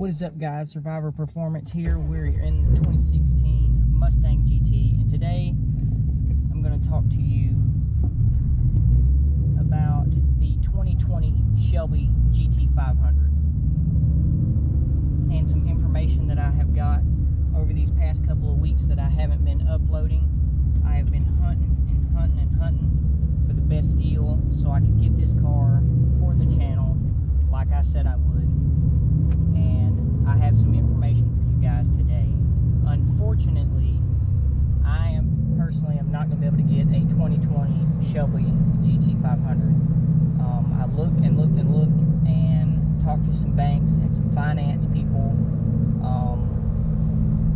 What is up, guys? Survivor Performance here. We're in the 2016 Mustang GT, and today I'm going to talk to you about the 2020 Shelby GT 500 and some information that I have got over these past couple of weeks that I haven't been uploading. I have been hunting and hunting and hunting for the best deal so I could get this car for the channel like I said I would. And I have some information for you guys today. Unfortunately, I personally am not going to be able to get a 2020 Shelby GT 500. I looked and looked and looked and talked to some banks and some finance people,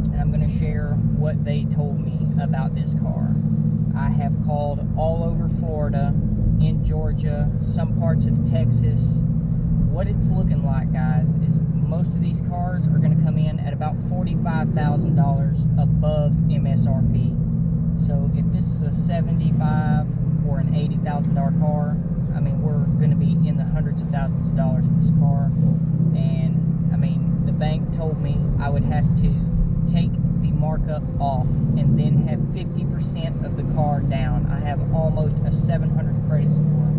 and I'm going to share what they told me about this car. I have called all over Florida, in Georgia, some parts of Texas. What it's looking like, guys, is most of these cars are going to come in at about $45,000 above MSRP. So if this is a $75,000 or an $80,000 car, I mean, we're going to be in the hundreds of thousands of dollars for this car. And I mean, the bank told me I would have to take the markup off and then have 50% of the car down. I have almost a 700 credit score,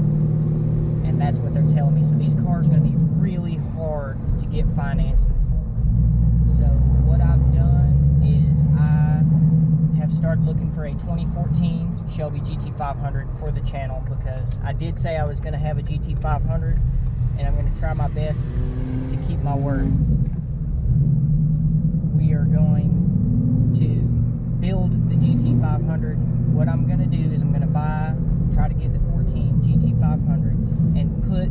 and that's what they're telling me. So these cars are going to be really hard to get financing for. So what I've done is I have started looking for a 2014 Shelby GT 500 for the channel, because I did say I was going to have a GT 500, and I'm going to try my best to keep my word. We are going to build the GT 500. What I'm going to do is I'm going to try to get the 14 GT 500 and put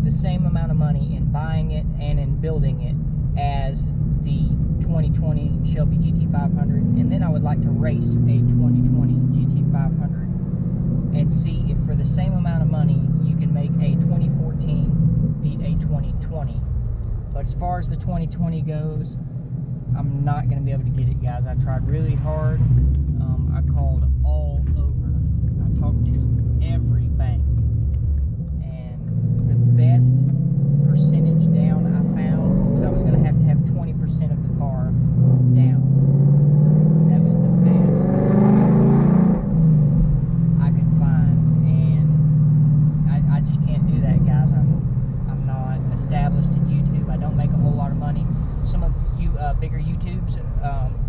the same amount of money in buying it and in building it as the 2020 Shelby GT 500, and then I would like to race a 2020 GT 500 and see if for the same amount of money you can make a 2014 beat a 2020. But as far as the 2020 goes, I'm not going to be able to get it, guys. I tried really hard. I called all over. I talked to every bank, and the best percentage down I found was I was going to have 20% of the car down. That was the best I could find, and I just can't do that, guys. I'm not established in YouTube. I don't make a whole lot of money. Some of you bigger YouTubes,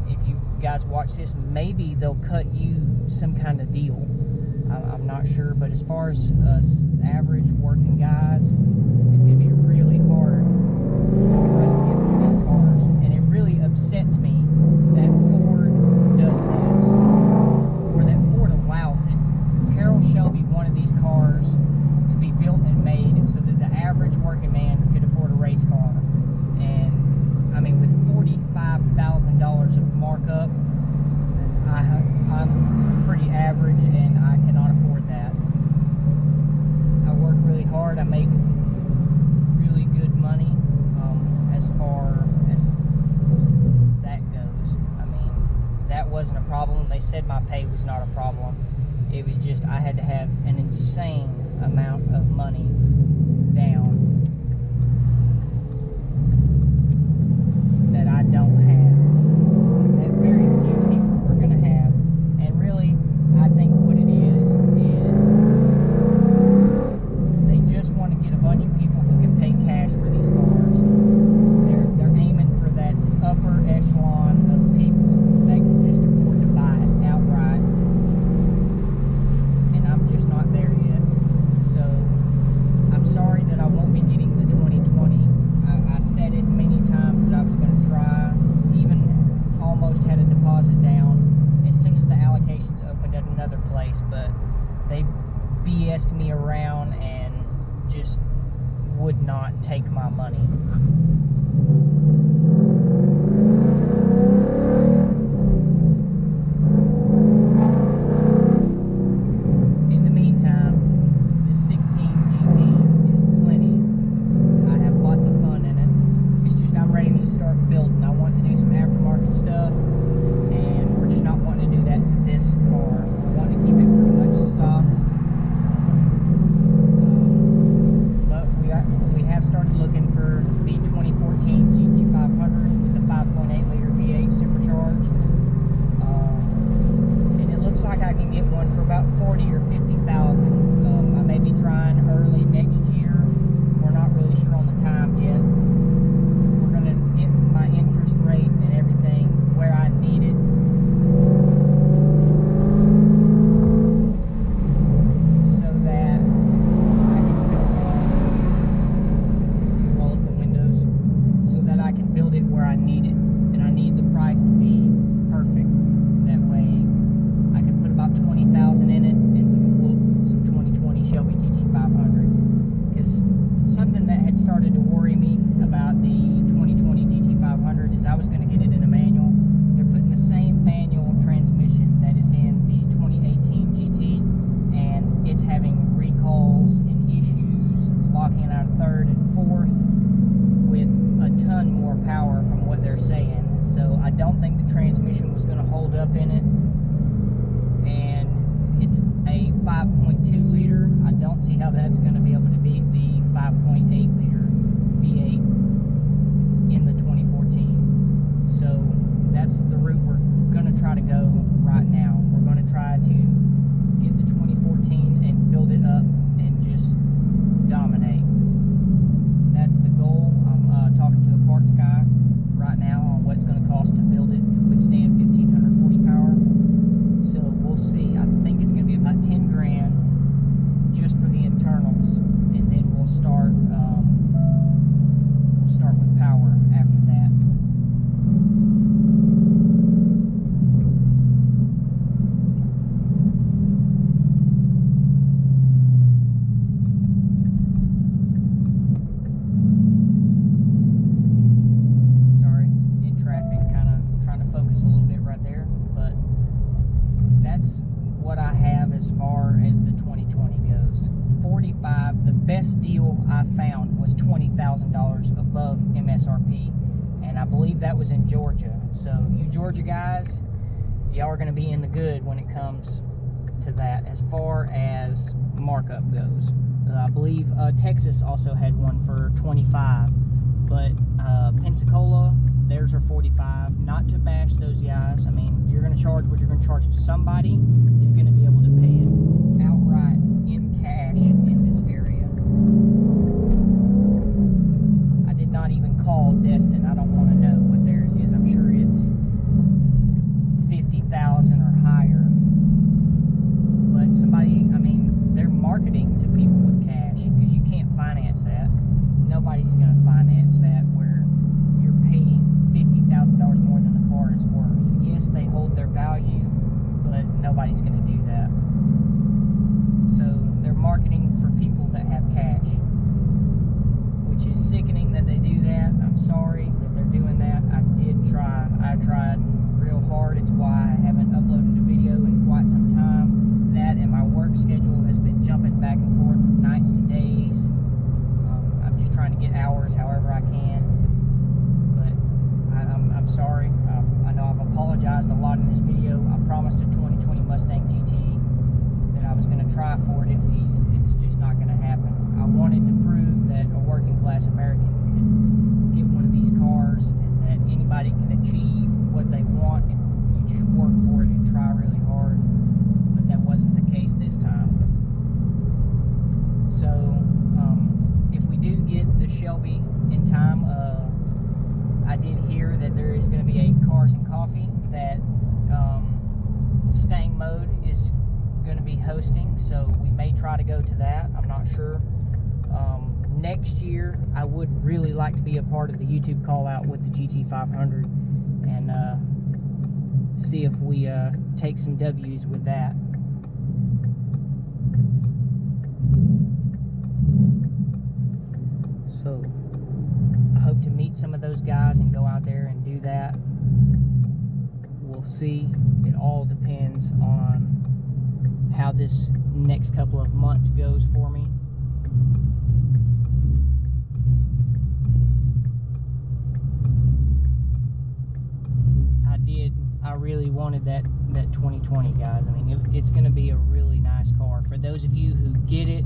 if you guys watch this, maybe they'll cut you some kind of deal. I'm not sure, but as far as us average working guys, it's going to be really hard for us to get through these cars. And it really upsets me that Ford does this, or that Ford allows it. Carroll Shelby wanted these cars to be built and made so that the average working man could afford a race car. And I mean, with $45,000 of markup, I'm pretty average, and I cannot afford that. I work really hard. I make really good money as far as that goes. I mean, that wasn't a problem. They said my pay was not a problem. It was just I had to have an insane amount of money down that I don't have, that very few people are going to have. And really, I think what it is they just want to get a bunch of people who can pay cash for these cars. They're aiming for that upper echelon of people that can just afford to buy it outright, and I'm just not there yet. So I'm sorry that I won't be getting the 2020. I said it many times that I was going to try, even almost had a deposit down as soon as the allocations opened at another place, but they BS'd me around and just would not take my money. In the meantime, the 16 GT is plenty. I have lots of fun in it. It's just I'm ready to start building. I want to do some aftermarket stuff, and we're just not wanting to do that to this car. We want to keep it pretty much stock. But we have started looking for the 2014 GT5 about the 2020 GT500 is I was going to get it in a manual. They're putting the same manual transmission that is in the 2018 GT, and it's having recalls and issues locking out of third and fourth with a ton more power from what they're saying. So I don't think the transmission was going to hold up in it, and it's a 5.2 liter. I don't see how that's going to be able to beat the 5.8 liter V8 in the 2014. So that's the route we're going to try to go right now. We're going to try to get the 2014 and build it up and just dominate. That's the goal. I'm talking to a parts guy right now on what it's going to cost to build it to withstand 1,500 horsepower. So we'll see. I think it's going to be about 10 grand just for the internals, and then we'll start with power after that. Sorry, in traffic, kind of trying to focus a little bit right there, but that's what I have as far as the 2020 goes. 45, the best deal I found was $20,000 above MSRP, and I believe that was in Georgia. So you Georgia guys, y'all are going to be in the good when it comes to that as far as markup goes. I believe Texas also had one for 25, but Pensacola, theirs are 45. Not to bash those guys. I mean, you're going to charge what you're going to charge. Somebody is going to be able to pay it outright in cash in this area. I did not even call Destin. I don't want to know what theirs is. I'm sure it's 50,000 or higher. But somebody, I mean, they're marketing to people with cash because you can't finance that. Nobody's going to finance that where you're paying $50,000 more than the car is worth. Yes, they hold their value, but nobody's going to do that. So they're marketing for people that have cash, which is sickening that they do that. I'm sorry that they're doing that. I tried real hard. It's why I haven't uploaded a video in quite some time. That and my work schedule has been jumping back and forth from nights to days. I'm just trying to get hours however I can. But I'm sorry. I know I've apologized a lot in this video. I promised a 2020 Mustang GT that I was going to try for it at least. It's just not going to happen. I wanted to prove that a working class American could get one of these cars, and that anybody can achieve what they want if you just work for it and try really hard. But that wasn't the case this time. So if we do get the Shelby in time, I did hear that there is going to be a Cars and Coffee that Stang Mode is going to be hosting, so we may try to go to that. I'm not sure. Next year, I would really like to be a part of the YouTube call out with the GT500 and see if we take some W's with that. So I hope to meet some of those guys and go out there and do that. We'll see. It all depends on how this next couple of months goes for me. I really wanted that 2020, guys. I mean, it's going to be a really nice car. For those of you who get it,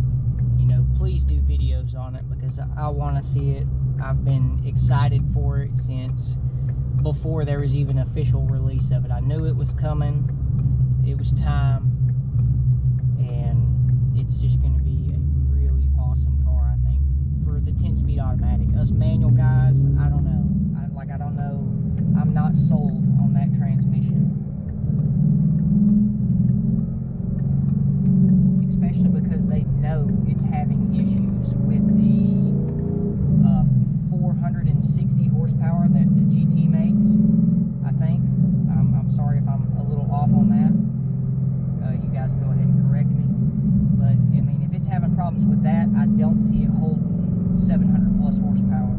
you know, please do videos on it because I want to see it. I've been excited for it since before there was even official release of it. I knew it was coming. It was time. And it's just going to be a really awesome car, I think. For the 10-speed automatic. Us manual guys, I don't know. I don't know. I'm not sold on that transmission. Especially because they know it's having issues with the 460 horsepower that the GT makes, I think. I'm sorry if I'm a little off on that. You guys go ahead and correct me. But, I mean, if it's having problems with that, I don't see it holding 700 plus horsepower.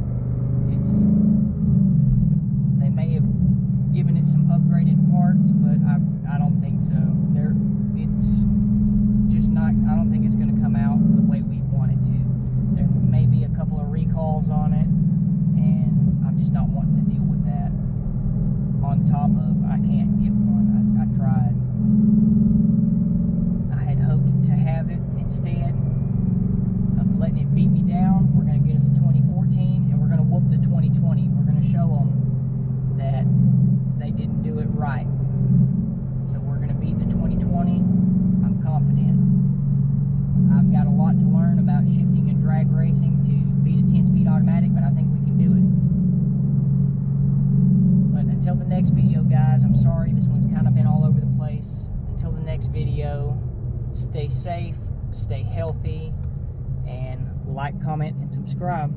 just not wanting to deal with that. On top of, I can't get one. I tried. I had hoped to have it instead of letting it beat me down. We're going to get us a 2014 and we're going to whoop the 2020. We're going to show them that they didn't do it right. So we're going to beat the 2020. I'm confident. I've got a lot to learn about shifting and drag racing to beat a 10-speed automatic, but I think we can do it. But until the next video, guys, I'm sorry this one's kind of been all over the place. Until the next video, stay safe, stay healthy, and like, comment, and subscribe.